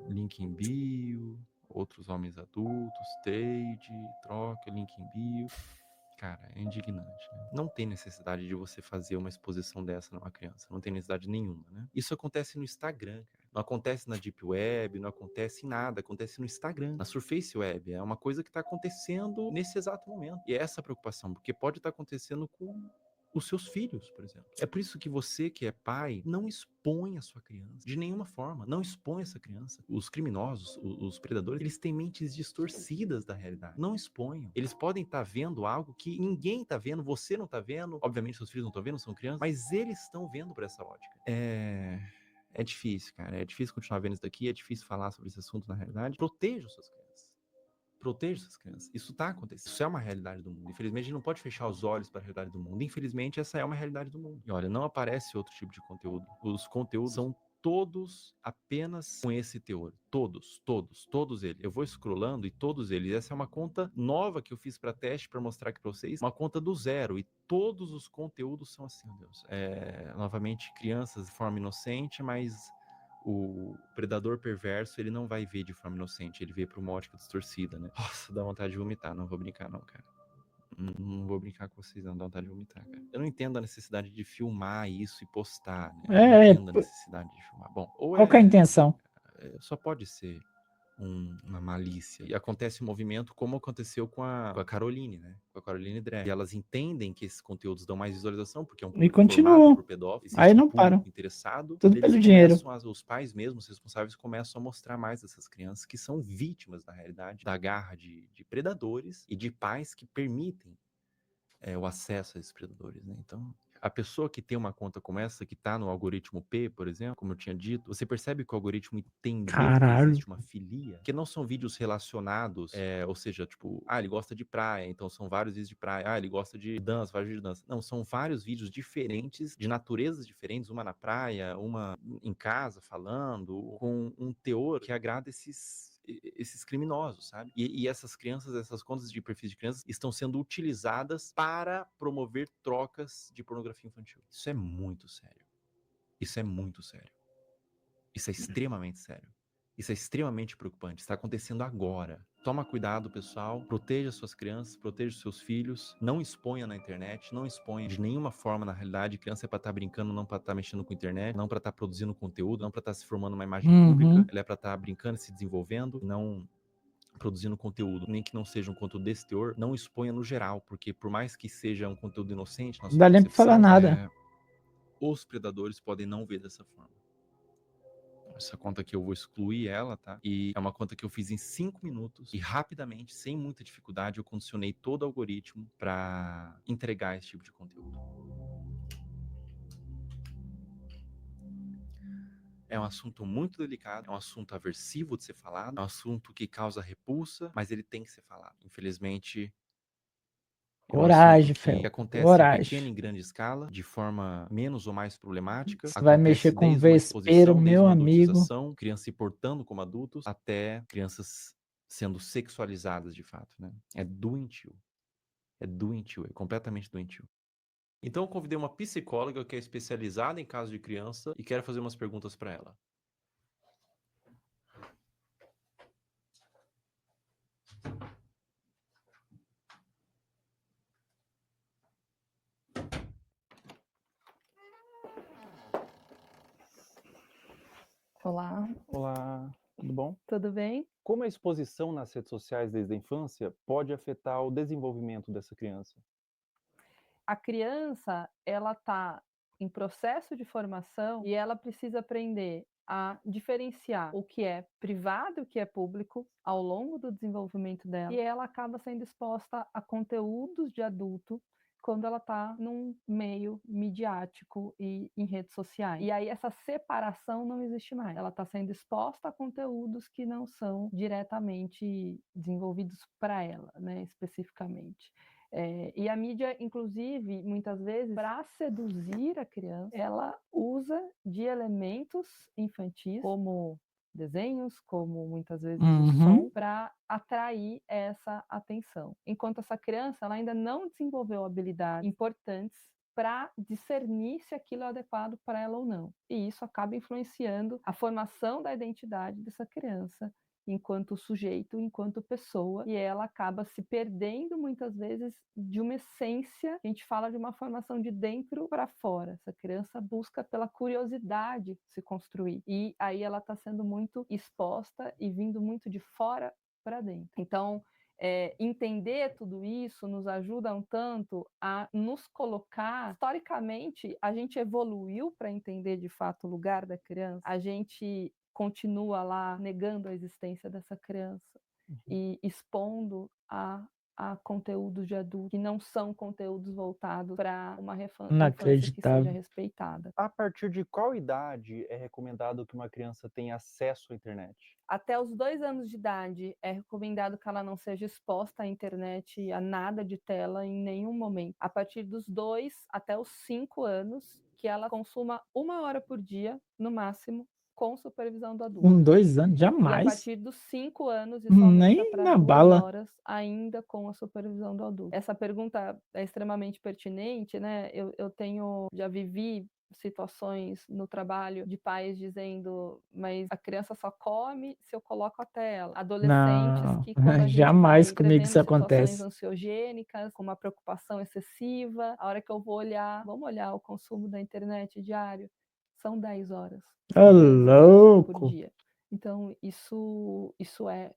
link em bio, outros homens adultos, trade, troca, link em bio. Cara, é indignante, né? Não tem necessidade de você fazer uma exposição dessa numa criança. Não tem necessidade nenhuma, né? Isso acontece no Instagram, cara. Não acontece na Deep Web, não acontece em nada. Acontece no Instagram, na Surface Web. É uma coisa que tá acontecendo nesse exato momento. E é essa a preocupação, porque pode estar acontecendo com os seus filhos, por exemplo. É por isso que você, que é pai, não expõe a sua criança. De nenhuma forma. Não expõe essa criança. Os criminosos, os predadores, eles têm mentes distorcidas da realidade. Não exponham. Eles podem estar vendo algo que ninguém está vendo, você não está vendo. Obviamente, seus filhos não estão vendo, são crianças. Mas eles estão vendo por essa ótica. É difícil, cara. É difícil continuar vendo isso daqui. É difícil falar sobre esse assunto na realidade. Proteja suas crianças. Proteja essas crianças. Isso tá acontecendo. Isso é uma realidade do mundo. Infelizmente, a gente não pode fechar os olhos para a realidade do mundo. Infelizmente, essa é uma realidade do mundo. E olha, não aparece outro tipo de conteúdo. Os conteúdos são todos apenas com esse teor. Todos eles. Eu vou scrollando e todos eles. Essa é uma conta nova que eu fiz para teste, para mostrar aqui para vocês. Uma conta do zero. E todos os conteúdos são assim, meu Deus. Novamente, crianças de forma inocente, mas o predador perverso, ele não vai ver de forma inocente, ele vê por uma ótica distorcida, né? Nossa, dá vontade de vomitar, não vou brincar não, cara. Não vou brincar com vocês não, dá vontade de vomitar, cara. Eu não entendo a necessidade de filmar isso e postar, né? Eu não entendo a necessidade de filmar. Bom, ou Qual que é a intenção? só pode ser uma malícia. E acontece um movimento como aconteceu com a Caroline, né? Com a Caroline Drag. E elas entendem que esses conteúdos dão mais visualização, porque é um E público formado continuam. por pedófilos. Aí Existe não um público param. interessado. Tudo E pelo eles dinheiro. começam, os pais mesmos, responsáveis, começam a mostrar mais essas crianças que são vítimas, na realidade, da garra de predadores e de pais que permitem o acesso a esses predadores, né? Então, a pessoa que tem uma conta como essa, que tá no algoritmo P, por exemplo, como eu tinha dito, você percebe que o algoritmo entendeu que Caralho. existe uma filia, que não são vídeos relacionados, ou seja, tipo, ele gosta de praia, então são vários vídeos de praia, ele gosta de dança, vários vídeos de dança. Não, são vários vídeos diferentes, de naturezas diferentes, uma na praia, uma em casa falando, com um teor que agrada esses criminosos, sabe? E essas crianças, essas contas de perfis de crianças estão sendo utilizadas para promover trocas de pornografia infantil. Isso é muito sério. Isso é muito sério. Isso é extremamente sério. Isso é extremamente preocupante. Está acontecendo agora. Toma cuidado, pessoal. Proteja suas crianças, proteja seus filhos. Não exponha na internet, não exponha de nenhuma forma na realidade. Criança é para estar brincando, não para estar mexendo com a internet, não para estar produzindo conteúdo, não para estar se formando uma imagem pública. Ela é para estar brincando, se desenvolvendo, não produzindo conteúdo, nem que não seja um conteúdo desse teor, não exponha no geral, porque por mais que seja um conteúdo inocente, na Não sua dá nem pra falar concepção, nada. os predadores podem não ver dessa forma. Essa conta aqui eu vou excluir ela, tá? E é uma conta que eu fiz em 5 minutos e rapidamente, sem muita dificuldade, eu condicionei todo o algoritmo para entregar esse tipo de conteúdo. É um assunto muito delicado, é um assunto aversivo de ser falado, é um assunto que causa repulsa, mas ele tem que ser falado. Infelizmente, é um Coragem, assunto que Fel. acontece em pequena Coragem. e grande escala, de forma menos ou mais problemática. Você vai mexer Acontece com desde uma vespeiro, exposição, desde meu uma amigo. adultização, crianças se portando como adultos, até crianças sendo sexualizadas de fato, né? É doentio. É doentio, é completamente doentio. Então eu convidei uma psicóloga que é especializada em casos de criança e quero fazer umas perguntas para ela. Olá, Olá, tudo bom? tudo bem? Como a exposição nas redes sociais desde a infância pode afetar o desenvolvimento dessa criança? A criança, ela está em processo de formação e ela precisa aprender a diferenciar o que é privado e o que é público ao longo do desenvolvimento dela. E ela acaba sendo exposta a conteúdos de adulto quando ela está num meio midiático e em redes sociais. E aí essa separação não existe mais. Ela está sendo exposta a conteúdos que não são diretamente desenvolvidos para ela, né, especificamente. E a mídia, inclusive, muitas vezes, para seduzir a criança, ela usa de elementos infantis, como desenhos, como muitas vezes o som, para atrair essa atenção. Enquanto essa criança ela ainda não desenvolveu habilidades importantes para discernir se aquilo é adequado para ela ou não. E isso acaba influenciando a formação da identidade dessa criança enquanto sujeito, enquanto pessoa, e ela acaba se perdendo muitas vezes de uma essência, a gente fala de uma formação de dentro para fora. Essa criança busca pela curiosidade se construir, e aí ela está sendo muito exposta e vindo muito de fora para dentro. Então, entender tudo isso nos ajuda um tanto a nos colocar. Historicamente, a gente evoluiu para entender de fato o lugar da criança, a gente continua lá negando a existência dessa criança e expondo a conteúdos de adulto que não são conteúdos voltados para uma infância que seja respeitada. A partir de qual idade é recomendado que uma criança tenha acesso à internet? Até os 2 anos de idade é recomendado que ela não seja exposta à internet, a nada de tela em nenhum momento. A partir dos 2 até os 5 anos, que ela consuma 1 hora por dia, no máximo, com supervisão do adulto. Com 2 anos, E a jamais. partir dos 5 anos, isso aumenta Nem para na 2 bala. horas, ainda com a supervisão do adulto. Essa pergunta é extremamente pertinente, né? Já vivi situações no trabalho de pais dizendo, mas a criança só come se eu coloco a tela. Adolescentes Não, que, quando a gente jamais vai comigo prevendo isso situações acontece. ansiogênicas, com uma preocupação excessiva, a hora que eu vou olhar, vamos olhar o consumo da internet diário, são 10 horas. Ô, 10 horas por louco. dia. Então, isso é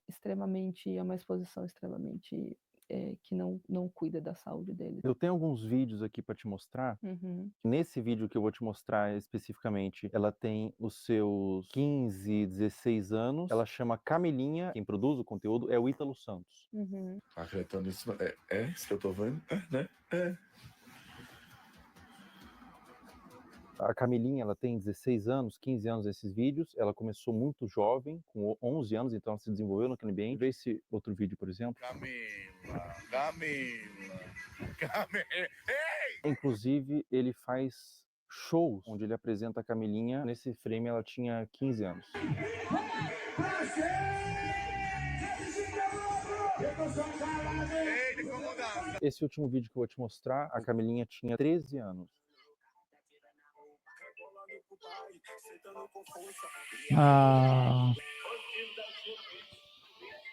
uma exposição extremamente que não cuida da saúde deles. Eu tenho alguns vídeos aqui para te mostrar. Uhum. Nesse vídeo que eu vou te mostrar especificamente, ela tem os seus 15, 16 anos. Ela chama Camilinha. Quem produz o conteúdo é o Ítalo Santos. Uhum. Afetando isso. É isso que eu tô vendo? Né? A Camilinha, ela tem 16 anos, 15 anos nesses vídeos. Ela começou muito jovem, com 11 anos, então ela se desenvolveu naquele ambiente. Vê esse outro vídeo, por exemplo. Camila. Ei! Inclusive, ele faz shows onde ele apresenta a Camilinha. Nesse frame, ela tinha 15 anos. Esse último vídeo que eu vou te mostrar, a Camilinha tinha 13 anos. Ah,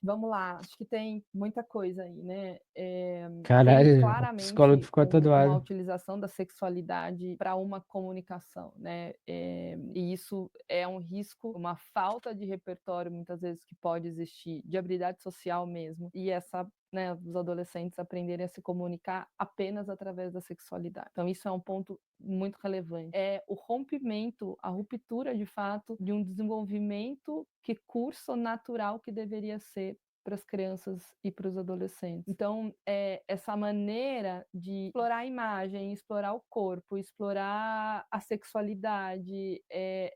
Vamos lá, acho que tem muita coisa aí, né? Tem caralho, o claramente psicólogo ficou uma atordoado. utilização da sexualidade para uma comunicação, né? E isso é um risco, uma falta de repertório, muitas vezes, que pode existir, de habilidade social mesmo. E né, os adolescentes aprenderem a se comunicar apenas através da sexualidade. Então, isso é um ponto muito relevante. É o rompimento, a ruptura, de fato, de um desenvolvimento que curso natural que deveria ser para as crianças e para os adolescentes. Então, essa maneira de explorar a imagem, explorar o corpo, explorar a sexualidade,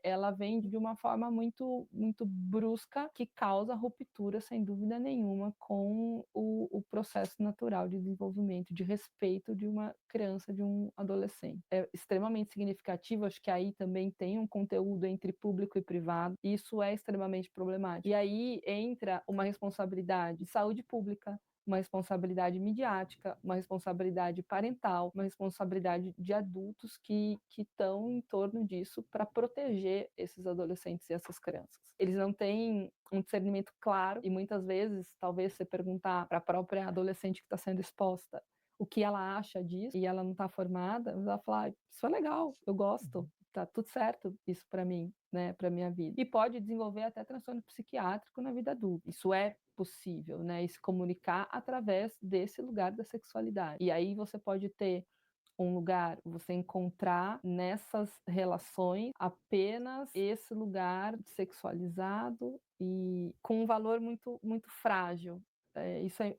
ela vem de uma forma muito, muito brusca, que causa ruptura, sem dúvida nenhuma, com o processo natural de desenvolvimento, de respeito de uma criança, de um adolescente. É extremamente significativo, acho que aí também tem um conteúdo entre público e privado, e isso é extremamente problemático. E aí entra uma responsabilidade de saúde pública, uma responsabilidade midiática, uma responsabilidade parental, uma responsabilidade de adultos que estão em torno disso para proteger esses adolescentes e essas crianças. Eles não têm um discernimento claro e muitas vezes, talvez, você perguntar para a própria adolescente que está sendo exposta o que ela acha disso e ela não está formada, ela vai falar, isso é legal, eu gosto, tá tudo certo isso para mim, né, para minha vida. E pode desenvolver até transtorno psiquiátrico na vida adulta. Isso é possível, né, e se comunicar através desse lugar da sexualidade. E aí você pode ter um lugar, você encontrar nessas relações apenas esse lugar sexualizado e com um valor muito, muito frágil.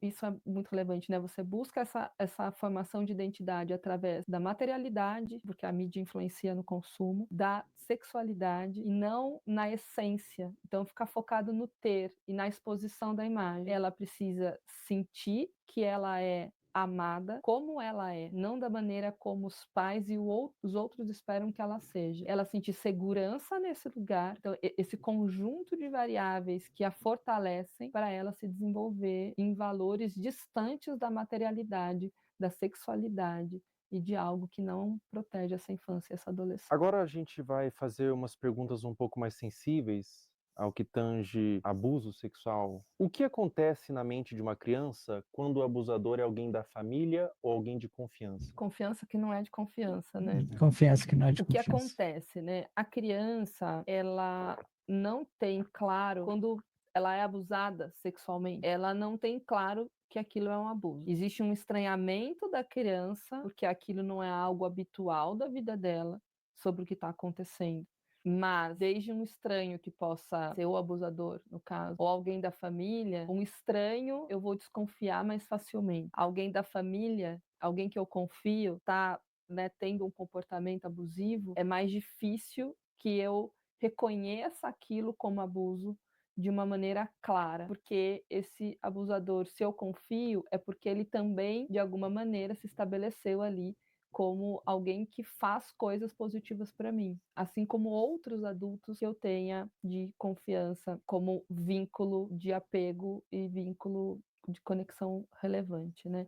Isso é muito relevante, né? Você busca essa formação de identidade através da materialidade, porque a mídia influencia no consumo, da sexualidade e não na essência. Então, ficar focado no ter e na exposição da imagem. Ela precisa sentir que ela é amada como ela é, não da maneira como os pais e os outros esperam que ela seja. Ela sentir segurança nesse lugar, então esse conjunto de variáveis que a fortalecem para ela se desenvolver em valores distantes da materialidade, da sexualidade e de algo que não protege essa infância e essa adolescência. Agora a gente vai fazer umas perguntas um pouco mais sensíveis ao que tange abuso sexual. O que acontece na mente de uma criança quando o abusador é alguém da família ou alguém de confiança? Confiança que não é de confiança, né? Confiança que não é de O que confiança. acontece, né? A criança, ela não tem claro, quando ela é abusada sexualmente, ela não tem claro que aquilo é um abuso. Existe um estranhamento da criança, porque aquilo não é algo habitual da vida dela, sobre o que está acontecendo. Mas, desde um estranho que possa ser o abusador, no caso, ou alguém da família, um estranho eu vou desconfiar mais facilmente. Alguém da família, alguém que eu confio, tá, né, tendo um comportamento abusivo, é mais difícil que eu reconheça aquilo como abuso de uma maneira clara, porque esse abusador, se eu confio, é porque ele também, de alguma maneira, se estabeleceu ali como alguém que faz coisas positivas para mim, assim como outros adultos que eu tenha de confiança, como vínculo de apego e vínculo de conexão relevante, né?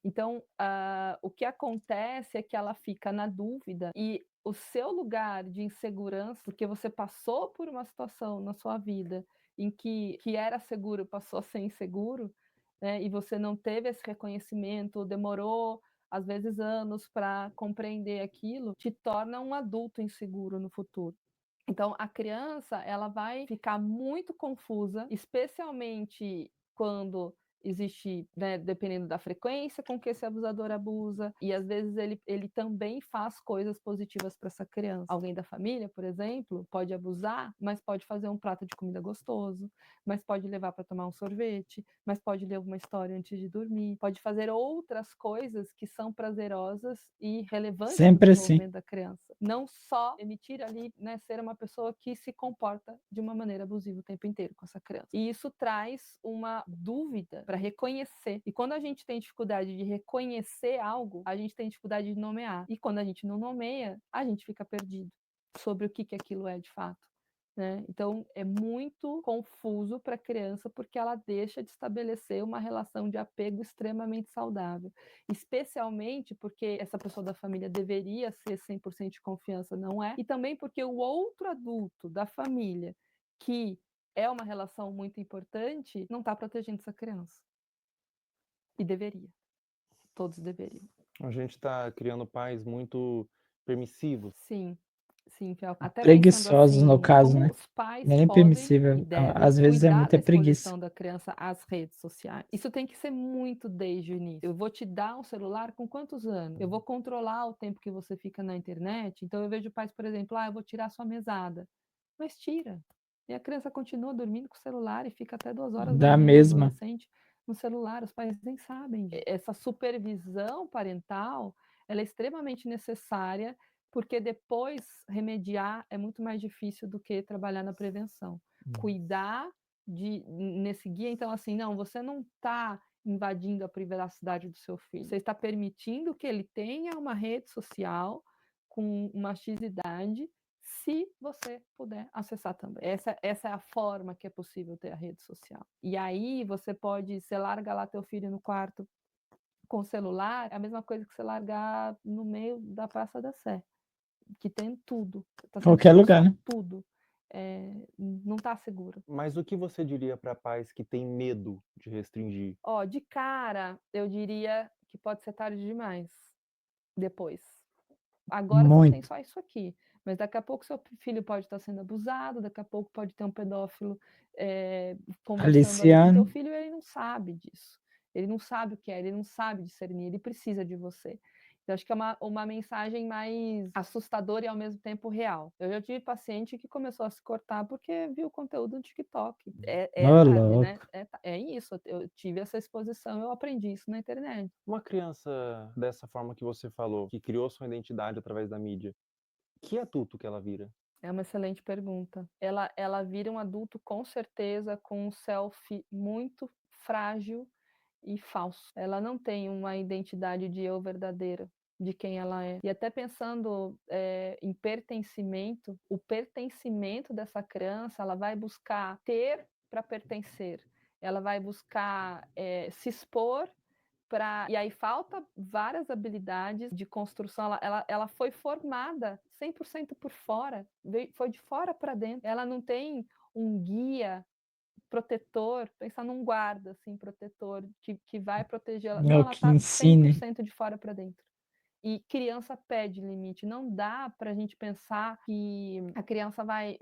Então, o que acontece é que ela fica na dúvida e o seu lugar de insegurança, porque você passou por uma situação na sua vida em que era seguro passou a ser inseguro, né, e você não teve esse reconhecimento, demorou às vezes anos para compreender aquilo, te torna um adulto inseguro no futuro. Então, a criança ela vai ficar muito confusa, especialmente quando existe, né, dependendo da frequência com que esse abusador abusa, e às vezes ele também faz coisas positivas para essa criança. Alguém da família, por exemplo, pode abusar, mas pode fazer um prato de comida gostoso, mas pode levar para tomar um sorvete, mas pode ler uma história antes de dormir, pode fazer outras coisas que são prazerosas e relevantes no Sempre assim. desenvolvimento da criança. Não só emitir ali, né, ser uma pessoa que se comporta de uma maneira abusiva o tempo inteiro com essa criança. E isso traz uma dúvida para reconhecer. E quando a gente tem dificuldade de reconhecer algo, a gente tem dificuldade de nomear. E quando a gente não nomeia, a gente fica perdido sobre o que aquilo é de fato. Né? Então, é muito confuso para a criança porque ela deixa de estabelecer uma relação de apego extremamente saudável, especialmente porque essa pessoa da família deveria ser 100% de confiança, não é? E também porque o outro adulto da família, que é uma relação muito importante, não está protegendo essa criança. E deveria. Todos deveriam. A gente está criando pais muito permissivos. Sim. Sim, até Preguiçosos assim, no caso, como né? os pais Nem podem permissível. e devem Às vezes é cuidar muita da preguiça. exposição da criança às redes sociais. Isso tem que ser muito desde o início. Eu vou te dar um celular com quantos anos? Eu vou controlar o tempo que você fica na internet. Então eu vejo pais, por exemplo, eu vou tirar sua mesada. Mas tira. E a criança continua dormindo com o celular e fica até 2 horas da Da manhã, mesma. adolescente, no celular. Os pais nem sabem. Essa supervisão parental, ela é extremamente necessária, porque depois remediar é muito mais difícil do que trabalhar na prevenção. Cuidar nesse guia, então assim, não, você não está invadindo a privacidade do seu filho, você está permitindo que ele tenha uma rede social com uma X idade, se você puder acessar também. Essa é a forma que é possível ter a rede social. E aí você larga lá teu filho no quarto com o celular, é a mesma coisa que você largar no meio da Praça da Sé, que tem tudo. Tá sendo Qualquer exposto lugar, a né? tudo. Não está seguro. Mas o que você diria para pais que têm medo de restringir? De cara, eu diria que pode ser tarde demais. Depois. Agora você tem Muito. só isso aqui. Mas daqui a pouco seu filho pode estar sendo abusado, daqui a pouco pode ter um pedófilo conversando ali com teu Aliciano. filho e ele não sabe disso. Ele não sabe o que é, ele não sabe discernir, ele precisa de você. Então, acho que é uma mensagem mais assustadora e ao mesmo tempo real. Eu já tive paciente que começou a se cortar porque viu conteúdo no TikTok. É Ô, tarde, né? louco. É isso. Eu tive essa exposição, eu aprendi isso na internet. Uma criança dessa forma que você falou, que criou sua identidade através da mídia, que adulto que ela vira? É uma excelente pergunta. Ela vira um adulto, com certeza, com um selfie muito frágil e falso. Ela não tem uma identidade de eu verdadeira, de quem ela é. E até pensando em pertencimento, o pertencimento dessa criança, ela vai buscar ter para pertencer. Ela vai buscar se expor. E aí falta várias habilidades de construção. Ela foi formada 100% por fora, foi de fora para dentro. Ela não tem um guia protetor, pensar num guarda, assim, protetor, que vai proteger ela. Não, É o ela que está ensine. 100% de fora para dentro. E criança pede limite. Não dá para a gente pensar que a criança vai,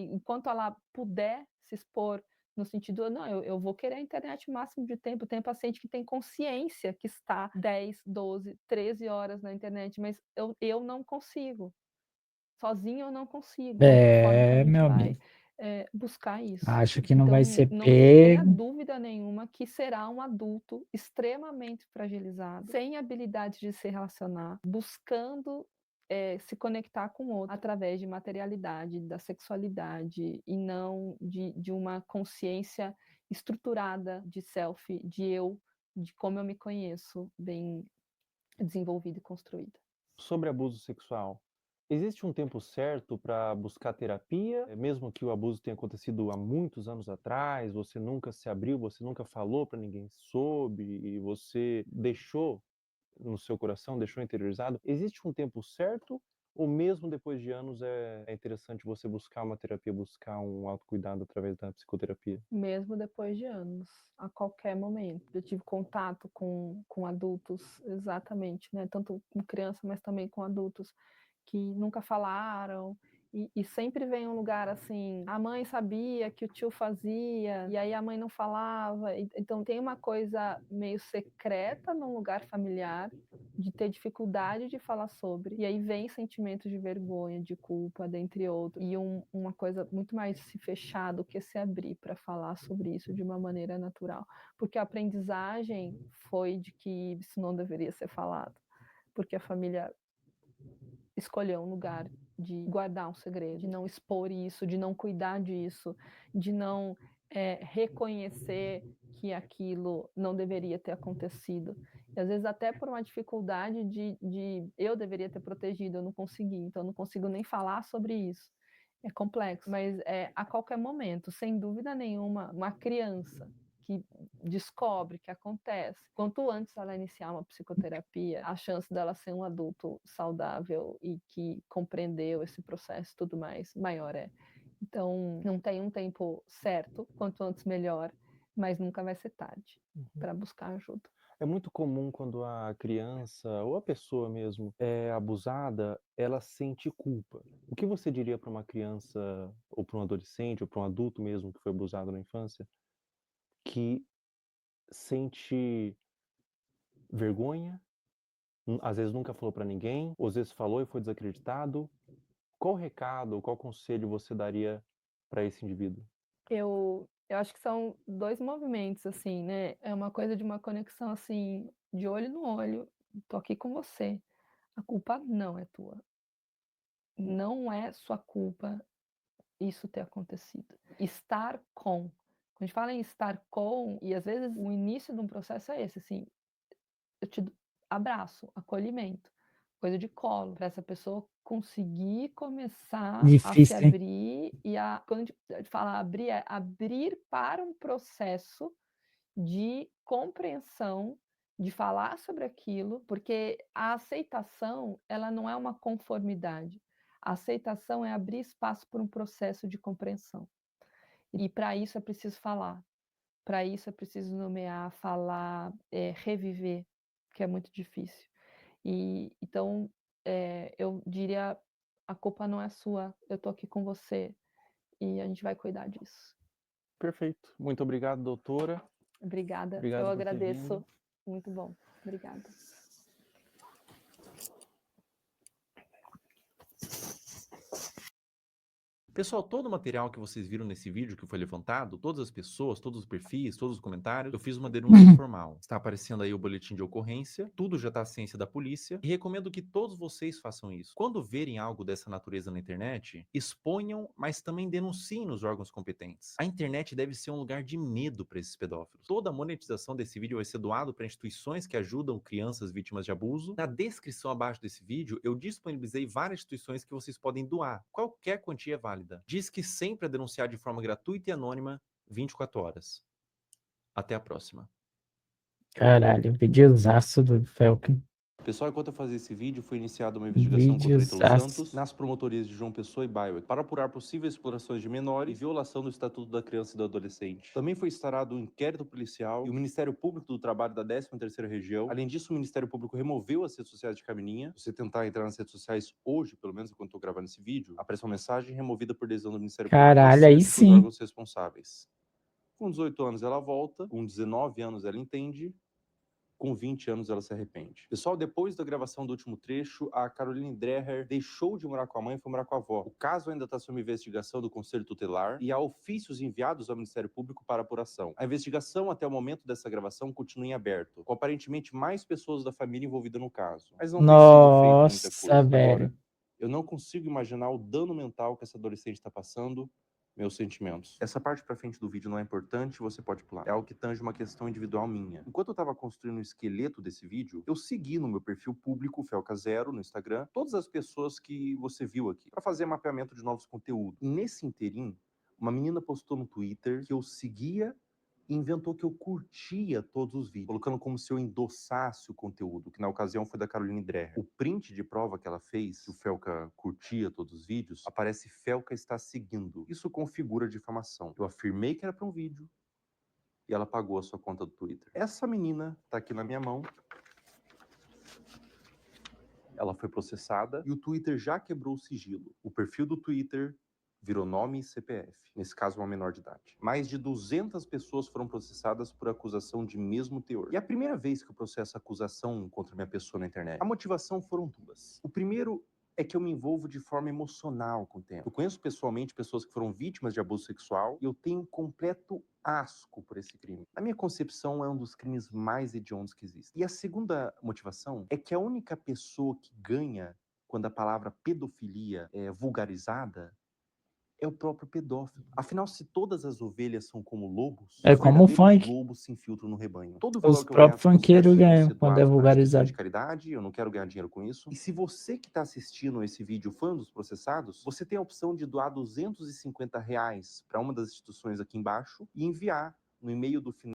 enquanto ela puder se expor, no sentido, não, eu vou querer a internet o máximo de tempo. Tem paciente que tem consciência que está 10, 12, 13 horas na internet, mas eu não consigo. Sozinho eu não consigo. De que forma que a gente Meu vai amigo. buscar isso? Acho que não vai ser Então, não tenha pego. dúvida nenhuma que será um adulto extremamente fragilizado, sem habilidades de se relacionar, buscando se conectar com o outro através de materialidade, da sexualidade, e não de uma consciência estruturada de self, de eu, de como eu me conheço, bem desenvolvida e construída. Sobre abuso sexual, existe um tempo certo para buscar terapia? Mesmo que o abuso tenha acontecido há muitos anos atrás, você nunca se abriu, você nunca falou para ninguém soube, e você deixou no seu coração, deixou interiorizado. Existe um tempo certo? Ou mesmo depois de anos é interessante você buscar uma terapia, buscar um autocuidado através da psicoterapia? Mesmo depois de anos, a qualquer momento. Eu tive contato com adultos, exatamente, né? Tanto com criança, mas também com adultos que nunca falaram E sempre vem um lugar assim, a mãe sabia que o tio fazia, e aí a mãe não falava. Então tem uma coisa meio secreta num lugar familiar, de ter dificuldade de falar sobre. E aí vem sentimentos de vergonha, de culpa, dentre outros. E uma coisa muito mais se fechar do que se abrir para falar sobre isso de uma maneira natural. Porque a aprendizagem foi de que isso não deveria ser falado. Porque a família escolheu um lugar de guardar um segredo, de não expor isso, de não cuidar disso, de não reconhecer que aquilo não deveria ter acontecido. E às vezes até por uma dificuldade de eu deveria ter protegido, eu não consegui, então eu não consigo nem falar sobre isso. É complexo, mas a qualquer momento, sem dúvida nenhuma, uma criança que descobre que acontece, quanto antes ela iniciar uma psicoterapia, a chance dela ser um adulto saudável e que compreendeu esse processo e tudo mais, maior é. Então, não tem um tempo certo, quanto antes melhor, mas nunca vai ser tarde para buscar ajuda. É muito comum quando a criança ou a pessoa mesmo é abusada, ela sente culpa. O que você diria para uma criança ou para um adolescente ou para um adulto mesmo que foi abusado na infância, que sente vergonha, às vezes nunca falou para ninguém, ou às vezes falou e foi desacreditado? Qual recado, qual conselho você daria para esse indivíduo? Eu acho que são 2 movimentos, assim, né, é uma coisa de uma conexão, assim, de olho no olho, "tô aqui com você, a culpa não é tua. Não é sua culpa isso ter acontecido". Estar com. Quando a gente fala em estar com, e às vezes o início de um processo é esse, assim, eu te abraço, acolhimento, coisa de colo, para essa pessoa conseguir começar a se Difícil, hein? abrir quando a gente fala abrir, é abrir para um processo de compreensão, de falar sobre aquilo, porque a aceitação, ela não é uma conformidade. A aceitação é abrir espaço para um processo de compreensão. E para isso é preciso falar. Para isso é preciso nomear, falar, reviver, que é muito difícil. Então, eu diria: "A culpa não é sua, eu estou aqui com você e a gente vai cuidar disso". Perfeito. Muito obrigado, doutora. Obrigada, eu Obrigado por ter agradeço. vindo. Muito bom. Obrigada. Pessoal, todo o material que vocês viram nesse vídeo que foi levantado, todas as pessoas, todos os perfis, todos os comentários, eu fiz uma denúncia formal. Está aparecendo aí o boletim de ocorrência, tudo já está à ciência da polícia e recomendo que todos vocês façam isso. Quando verem algo dessa natureza na internet, exponham, mas também denunciem nos órgãos competentes. A internet deve ser um lugar de medo para esses pedófilos. Toda a monetização desse vídeo vai ser doado para instituições que ajudam crianças vítimas de abuso. Na descrição abaixo desse vídeo, eu disponibilizei várias instituições que vocês podem doar. Qualquer quantia é válida. Diz que sempre a denunciar de forma gratuita e anônima 24 horas. Até a próxima. Caralho, videozaço do Felkin. Pessoal, enquanto eu fazia esse vídeo, foi iniciada uma investigação contra Ítalo Santos nas promotorias de João Pessoa e Bairro para apurar possíveis explorações de menor e violação do Estatuto da Criança e do Adolescente. Também foi instaurado um inquérito policial e o Ministério Público do Trabalho da 13ª Região. Além disso, o Ministério Público removeu as redes sociais de Camininha. Se você tentar entrar nas redes sociais hoje, pelo menos enquanto eu tô gravando esse vídeo, aparece uma mensagem removida por decisão do Ministério Público. Caralho, aí Os sim. órgãos responsáveis. Com 18 anos ela volta, com 19 anos ela entende, com 20 anos ela se arrepende. Pessoal, depois da gravação do último trecho, a Caroline Dreher deixou de morar com a mãe e foi morar com a avó. O caso ainda está sob investigação do Conselho Tutelar e há ofícios enviados ao Ministério Público para apuração. A investigação até o momento dessa gravação continua em aberto, com aparentemente mais pessoas da família envolvidas no caso. Mas não tem sido feito muita Nossa, coisa. velho. Agora, eu não consigo imaginar o dano mental que essa adolescente está passando. Meus sentimentos. Essa parte pra frente do vídeo não é importante, você pode pular. É algo que tange uma questão individual minha. Enquanto eu tava construindo o esqueleto desse vídeo, eu segui no meu perfil público, Felca0, no Instagram, todas as pessoas que você viu aqui, pra fazer mapeamento de novos conteúdos. E nesse interim, uma menina postou no Twitter que eu seguia e inventou que eu curtia todos os vídeos, colocando como se eu endossasse o conteúdo, que na ocasião foi da Caroline Dreher. O print de prova que ela fez, que o Felca curtia todos os vídeos, aparece Felca está seguindo. Isso configura difamação. Eu afirmei que era para um vídeo e ela pagou a sua conta do Twitter. Essa menina tá aqui na minha mão. ela foi processada e o Twitter já quebrou o sigilo. O perfil do Twitter virou nome e CPF, nesse caso uma menor de idade. Mais de 200 pessoas foram processadas por acusação de mesmo teor. E é a primeira vez que eu processo acusação contra minha pessoa na internet. A motivação foram duas. O primeiro é que eu me envolvo de forma emocional com o tema. Eu conheço pessoalmente pessoas que foram vítimas de abuso sexual e eu tenho completo asco por esse crime. Na minha concepção, é um dos crimes mais hediondos que existem. E a segunda motivação é que a única pessoa que ganha quando a palavra pedofilia é vulgarizada é o próprio pedófilo. Afinal, se todas as ovelhas são como lobos, É os como o verdadeiros funk. lobos se infiltram no rebanho. Todo o Os valor que eu próprios gasto com os funkeiros posts vão ganham ser quando é doados para instituições vulgarizado. de caridade, eu não quero ganhar dinheiro com isso. E se você que está assistindo esse vídeo fã dos processados, você tem a opção de doar R$ 250 para uma das instituições aqui embaixo e enviar no e-mail do final